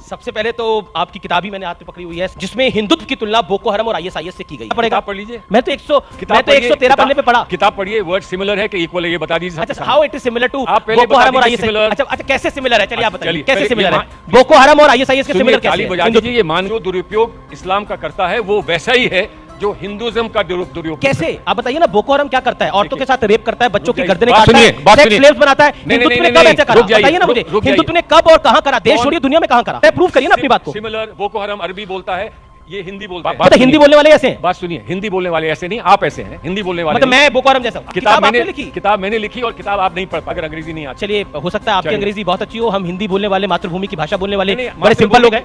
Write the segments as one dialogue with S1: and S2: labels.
S1: सबसे पहले तो आपकी किताब ही मैंने हाथ में पकड़ी हुई है जिसमें हिंदुत्व की तुलना बोको हरम और आईएसआईएस से की गई।
S2: पढ़ेगा पढ़ लीजिए।
S1: मैं तो 113 पन्ने पे पढ़ा।
S2: किताब पढ़िए, वर्ड सिमिलर है कि इक्वल है ये बता दीजिए।
S1: अच्छा, how it is similar to
S2: Boko
S1: Haram और आईएसआईएस? अच्छा, कैसे सिमिलर है? चलिए आप बताइए कैसे सिमिलर है बोको हरम और आईएसआईएस के सिमिलर कैसे?
S2: बजा दीजिए। ये मान जो दुरुपयोग इस्लाम का करता है वो वैसा ही है जो हिंदुइज्म का दुरुपयोग।
S1: कैसे आप बताइए ना। बोको हरम क्या करता है? औरतों के साथ रेप करता है, बच्चों की गर्दनें
S2: काटता
S1: काटता
S2: है,
S1: सेक्स स्लेव्स बनाता है। हिंदुत्व ने कब ऐसा करा? बताइए ना मुझे, हिंदुत्व ने कब और कहां करा? देश छोड़िए, दुनिया में कहां करा? प्रूव करिए ना अपनी बात को।
S2: सिमिलर बोको हरम अरबी बोलता है, ये हिंदी बोलता है।
S1: मतलब हिंदी बोलने वाले ऐसे हैं?
S2: बात सुनिए, हिंदी बोलने वाले ऐसे नहीं, आप ऐसे हैं। हिंदी बोलने वाले
S1: मतलब मैं बोको हरम जैसा हूं।
S2: किताब मैंने लिखी और किताब आप नहीं पढ़ पा, अगर अंग्रेजी नहीं आती।
S1: चलिए, हो सकता है आपकी अंग्रेजी बहुत अच्छी हो, हम हिंदी बोलने वाले, मातृभूमि की भाषा बोलने वाले बड़े सिंपल लोग हैं।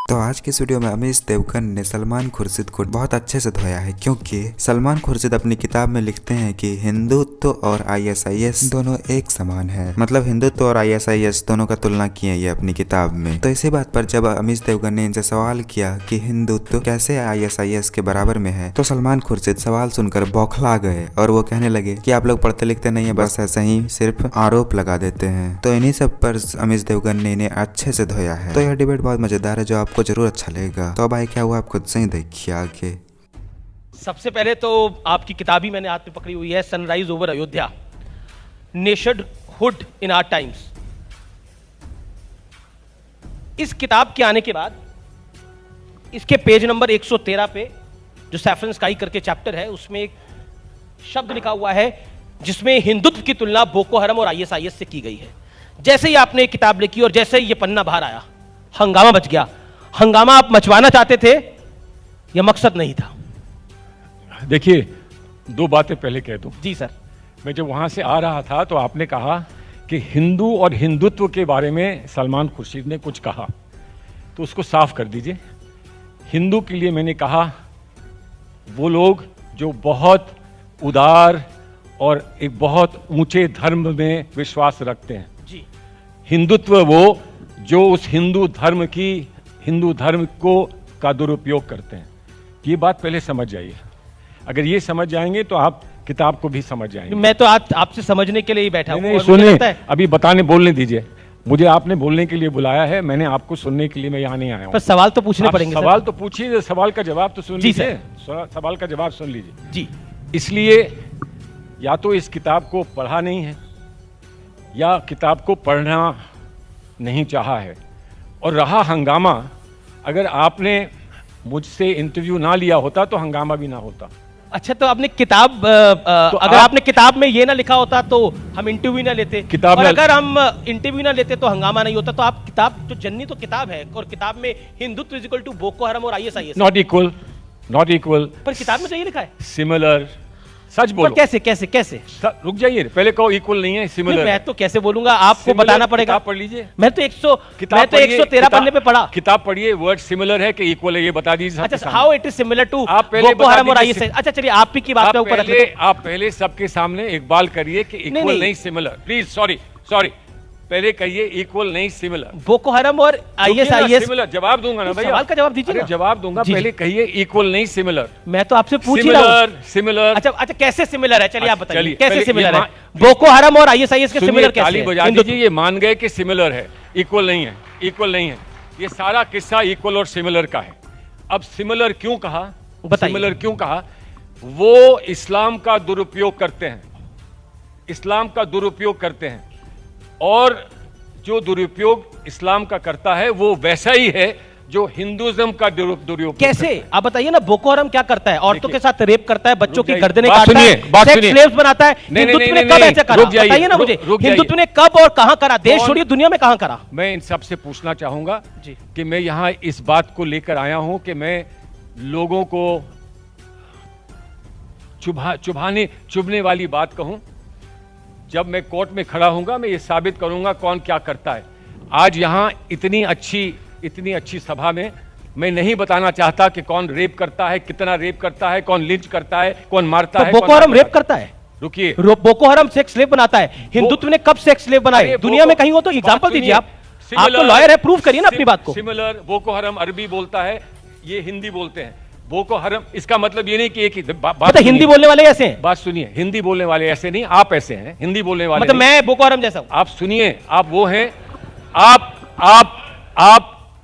S3: तो आज के वीडियो में अमीश देवगन ने सलमान खुर्शीद को बहुत अच्छे से धोया है, क्योंकि सलमान खुर्शीद अपनी किताब में लिखते हैं कि हिंदुत्व और आईएसआईएस दोनों एक समान है। मतलब हिंदुत्व और आईएसआईएस दोनों का तुलना किए ये अपनी किताब में। तो इसी बात पर जब अमीश देवगन ने इनसे सवाल किया कि हिंदुत्व कैसे आईएसआईएस के बराबर में है, तो सलमान खुर्शीद सवाल सुनकर बौखला गए और वो कहने लगे कि आप लोग पढ़ते लिखते नहीं है, बस ऐसे ही सिर्फ आरोप लगा देते हैं। तो इन्हीं सब पर अमीश देवगन ने इन्हें अच्छे से धोया है। तो यह डिबेट बहुत मजेदार है जो आपको जरूर अच्छा लगेगा। तो भाई क्या हुआ, आप खुद से ही देखिए आगे।
S1: सबसे पहले तो आपकी किताब ही मैंने हाथ में पकड़ी हुई है, sunrise over Ayodhya, nationhood in our times. इस किताब के आने के बाद इसके पेज नंबर 113 पे जो सैफरन स्काई करके चैप्टर है, उसमें एक शब्द लिखा हुआ है जिसमें हिंदुत्व की तुलना बोको हरम और आईएसआईएस से की गई है। जैसे ही आपने एक किताब लिखी और जैसे ही ये पन्ना बाहर आया, हंगामा मच गया। हंगामा आप मचवाना चाहते थे या मकसद नहीं था?
S2: देखिए, दो बातें पहले कह दूं।
S1: जी सर।
S2: मैं जब वहां से आ रहा था तो आपने कहा कि हिंदू और हिंदुत्व के बारे में सलमान खुर्शीद ने कुछ कहा, तो उसको साफ कर दीजिए। हिंदू के लिए मैंने कहा वो लोग जो बहुत उदार और एक बहुत ऊंचे धर्म में विश्वास रखते हैं।
S1: जी।
S2: हिंदुत्व वो जो उस हिंदू धर्म को का दुरुपयोग करते हैं। ये बात पहले समझ जाइए। अगर ये समझ जाएंगे तो आप किताब को भी समझ जाएंगे।
S1: मैं तो आज आपसे समझने के लिए ही बैठा हूं।
S2: नहीं, सुनिए, अभी बोलने दीजिए। मुझे आपने बोलने के लिए बुलाया है, मैंने आपको सुनने के लिए मैं यहाँ नहीं आया हूँ।
S1: पर सवाल तो पूछने पड़ेंगे।
S2: सवाल तो पूछिए, सवाल का जवाब तो सुन लीजिए। सवाल का जवाब सुन लीजिए
S1: जी।
S2: इसलिए या तो इस किताब को पढ़ा नहीं है या किताब को पढ़ना नहीं चाहा है। और रहा हंगामा, अगर आपने मुझसे इंटरव्यू ना लिया होता तो हंगामा भी ना होता।
S1: अच्छा, तो आपने किताब अगर आपने किताब में ये ना लिखा होता तो हम इंटरव्यू ना लेते। और अगर हम इंटरव्यू ना लेते तो हंगामा नहीं होता। तो आप किताब जो जननी तो किताब है, और किताब में Hindutva is equal to Boko Haram और आईएसआईएस।
S2: Not equal.
S1: पर किताब में तो ये लिखा है
S2: सिमिलर। सच बोलो।
S1: कैसे कैसे कैसे?
S2: रुक जाइए, पहले कहो इक्वल नहीं है, सिमिलर।
S1: मैं तो कैसे बोलूंगा, आपको बताना पड़ेगा।
S2: पढ़ लीजिए।
S1: मैं तो 113 पन्ने पे पढ़ा।
S2: किताब पढ़िए, वर्ड सिमिलर है कि इक्वल है ये बता दीजिए।
S1: अच्छा, how it is similar to
S2: Boko
S1: Haram और आईएसआईएस? अच्छा चलिए, आप ही की बात पे ऊपर रखिए।
S2: आप पहले सबके सामने इकबाल करिए कि इक्वल नहीं सिमिलर। प्लीज, सॉरी, पहले कहिए इक्वल नहीं सिमिलर।
S1: बोको हरम और आईएसआईएस
S2: सिमिलर। जवाब दूंगा ना भैया,
S1: सवाल का जवाब दीजिए।
S2: जवाब दूंगा, पहले कहिए इक्वल नहीं सिमिलर।
S1: मैं तो आपसे पूछ ही रहा हूं।
S2: सिमिलर।
S1: अच्छा, कैसे सिमिलर है? चलिए आप बताइए कैसे सिमिलर है?
S2: बोको
S1: बोको हरम और आईएसआईएस के सिमिलर कैसे है?
S2: बजा दीजिए। ये मान गए कि सिमिलर है, इक्वल नहीं है। ये सारा किस्सा इक्वल और सिमिलर का है। अब सिमिलर क्यों कहा? सिमिलर क्यों कहा? वो इस्लाम का दुरुपयोग करते हैं, और जो दुरुपयोग इस्लाम का करता है वो वैसा ही है जो हिंदुइज्म का दुरुपयोग।
S1: कैसे आप बताइए ना। बोको हरम क्या करता है? औरतों के साथ रेप करता है, बच्चों की गर्दनें काटता है, सेक्स स्लेव्स बनाता है। हिंदुत्व ने कब ऐसा करा? बताइए ना मुझे, हिंदुत्व ने कब और कहां करा? देश छोड़िए, दुनिया में कहां करा?
S2: मैं इन सबसे पूछना चाहूंगा कि मैं यहाँ इस बात को लेकर आया हूं कि मैं लोगों को चुभने वाली बात कहूं। जब मैं कोर्ट में खड़ा होऊंगा, मैं ये साबित करूंगा कौन क्या करता है। आज यहाँ इतनी अच्छी सभा में मैं नहीं बताना चाहता कि कौन रेप करता है, कितना रेप करता है, कौन लिंच करता है, कौन मारता है।
S1: बोको हरम रेप करता है?
S2: रुकिए,
S1: बोको हरम सेक्स स्लेव बनाता है। हिंदुत्व ने कब सेक्स स्लेव बनाए? दुनिया में कहीं हो तो एग्जांपल दीजिए। आप तो लॉयर है, प्रूव करिए ना अपनी बात को।
S2: सिमिलर। बोको हरम अरबी बोलता है, ये हिंदी बोलते हैं। बोको हरम, इसका मतलब ये नहीं कि एक ही बात।
S1: हिंदी बोलने वाले ऐसे हैं?
S2: बात सुनिए, हिंदी बोलने वाले ऐसे नहीं, आप ऐसे हैं। हिंदी बोलने वाले मतलब
S1: मैं बोको हरम जैसा हूं।
S2: आप सुनिए, आप वो हैं,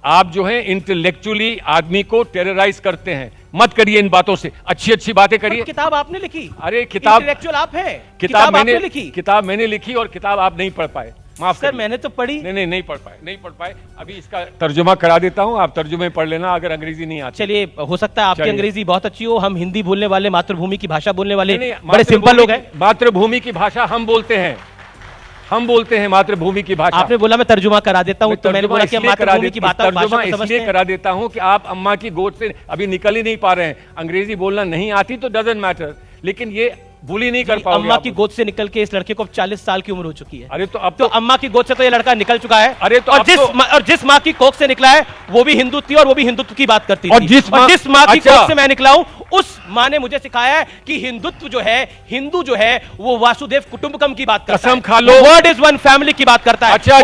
S2: आप जो है इंटेलेक्चुअली आदमी को टेरराइज करते हैं। मत करिए इन बातों से, अच्छी अच्छी बातें करिए।
S1: किताब आपने लिखी।
S2: अरे किताब
S1: इंटेलेक्चुअल आप हैं।
S2: किताब
S1: आपने लिखी।
S2: किताब मैंने लिखी और किताब आप नहीं पढ़ पाए। माफ
S1: सर, मैंने तो पढ़ी।
S2: नहीं पढ़ पाए। अभी इसका तर्जुमा करा देता हूं, आप तर्जुमे पढ़ लेना अगर अंग्रेजी नहीं आती।
S1: चलिए, हो सकता है आपकी अंग्रेजी बहुत अच्छी हो, हम हिंदी बोलने वाले, मातृभूमि की भाषा बोलने वाले बड़े सिंपल लोग हैं।
S2: मातृभूमि की भाषा हम बोलते हैं मातृभूमि की भाषा।
S1: आपने बोला मैं तर्जुमा करा देता हूं, तो मैंने बोला कि मातृभूमि की
S2: तर्जुमा इसलिए करा देता हूं कि आप अम्मा की गोद से अभी निकल ही नहीं पा रहे हैं। अंग्रेजी बोलना नहीं आती तो डजंट मैटर, लेकिन ये भूल ही नहीं कर पाओगे।
S1: अम्मा की गोद से निकल के इस लड़के को अब 40 साल की उम्र हो चुकी है।
S2: अरे तो अब
S1: तो अम्मा की गोद से तो ये लड़का निकल चुका है।
S2: अरे तो
S1: और जिस माँ की कोख से निकला है वो भी हिंदू थी और वो भी हिंदुत्व की बात करती थी।
S2: और जिस
S1: माँ की कोख से मैं निकला हूं उस माँ ने मुझे सिखाया है कि हिंदुत्व जो है, हिंदू जो है, वो वासुदेव कुटुंबकम की बात करता है।
S2: कसम खा लो,
S1: वर्ड इज वन फैमिली की बात करता है।
S2: अच्छा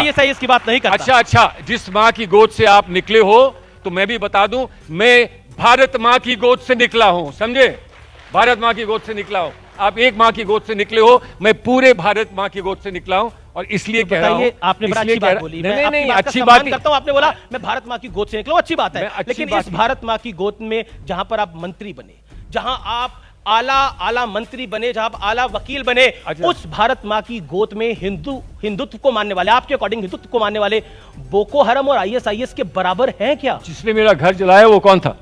S1: ISIS की बात नहीं करता।
S2: अच्छा, जिस माँ की गोद से आप निकले हो तो मैं भी बता दूं, मैं भारत माँ की गोद से निकला हूं, समझे? भारत माँ की गोद से निकला हूं। आप एक माँ की गोद से निकले हो, मैं पूरे भारत माँ की गोद से निकला हूं और इसलिए कह रहा हूं।
S1: आपने बड़ा अच्छी बात बोली।
S2: नहीं, अच्छी बात
S1: करता हूं। आपने बोला मैं भारत माँ की गोद से निकला, अच्छी बात है, लेकिन इस भारत माँ की गोद में जहां पर आप मंत्री बने, जहां आप आला मंत्री बने, जहां आप आला वकील बने, उस भारत माँ की गोद में हिंदुत्व को मानने वाले, आपके अकॉर्डिंग हिंदुत्व को मानने वाले बोको हरम और ISIS के बराबर हैं क्या?
S2: जिसने मेरा घर जलाया वो कौन था?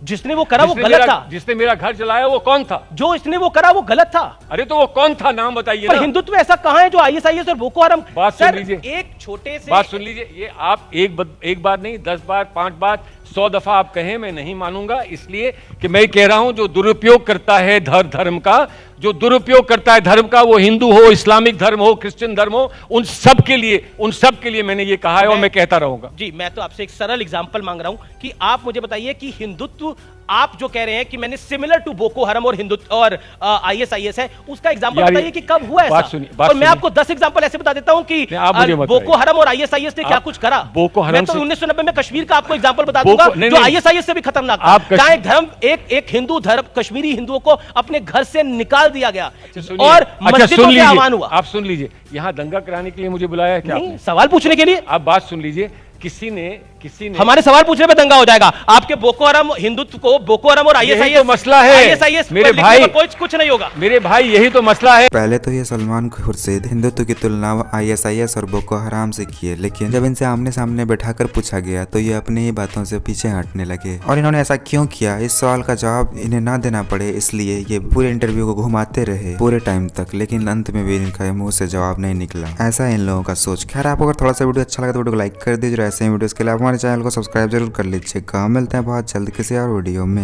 S1: जिसने वो करा वो गलत था।
S2: जिसने मेरा घर जलाया वो कौन था?
S1: जो इसने वो करा वो गलत था।
S2: अरे तो वो कौन था, नाम बताइए ना।
S1: पर हिंदुत्व ऐसा कहां है जो ISIS और बोको हरम?
S2: बात सुन लीजिए,
S1: एक छोटे से
S2: बात सुन लीजिए। ये आप एक बार नहीं, 10 बार, 5 बार, 100 दफा आप कहें, मैं नहीं मानूंगा। इसलिए कि मैं कह रहा हूं जो दुरुपयोग करता है धर्म का, जो दुरुपयोग करता है धर्म का, वो हिंदू हो, इस्लामिक धर्म हो, क्रिश्चियन धर्म हो, उन सब के लिए मैंने ये कहा है और मैं कहता रहूंगा।
S1: जी, मैं तो आपसे एक सरल एग्जांपल मांग रहा हूं कि आप मुझे बताइए कि हिंदुत्व आप जो कह रहे हैं कि मैंने सिमिलर टू बोको हरम और हिंदुत्व और ISIS है, उसका एग्जांपल बताइए कि कब हुआ ऐसा। और मैं आपको 10 एग्जांपल ऐसे बता देता हूं कि बोको हरम और ISIS ने क्या कुछ करा।
S2: बोको हरम,
S1: मैं तो 1990 में कश्मीर का आपको एग्जांपल बता दूंगा जो ISIS से भी खतरनाक था। जहां एक धर्म, एक हिंदू धर्म, कश्मीरी हिंदुओं को अपने घर से निकाल दिया गया और मस्जिदों में आह्वान हुआ।
S2: आप सुन लीजिए, यहाँ दंगा कराने के लिए मुझे बुलाया है क्या?
S1: नहीं, सवाल पूछने के लिए।
S2: आप बात सुन लीजिए, किसी ने
S1: हमारे सवाल पूछने पे दंगा हो जाएगा। आपके बोको हरम हिंदुत्व को, बोको हरम और ISIS
S2: तो मसला है।
S1: ISIS
S2: मेरे भाई,
S1: कुछ नहीं होगा
S2: मेरे भाई, यही तो मसला है।
S3: पहले तो ये सलमान खुर्शीद हिंदुत्व की तुलना ISIS और बोको हराम से किए, लेकिन जब इनसे आमने सामने बैठाकर पूछा गया तो ये अपनी ही बातों से पीछे हटने लगे। और इन्होंने ऐसा क्यों किया, इस सवाल का जवाब इन्हें ना देना पड़े, इसलिए ये पूरे इंटरव्यू को घुमाते रहे पूरे टाइम तक, लेकिन अंत में भी इनका मुंह से जवाब नहीं निकला। ऐसा इन लोगों का सोच। खैर, आपको अगर थोड़ा सा वीडियो अच्छा लगा तो वीडियो को लाइक कर दीजिए। ऐसे ही वीडियोस के लिए आप हमारे चैनल को सब्सक्राइब जरूर कर लीजिएगा। मिलते हैं बहुत जल्द किसी और वीडियो में।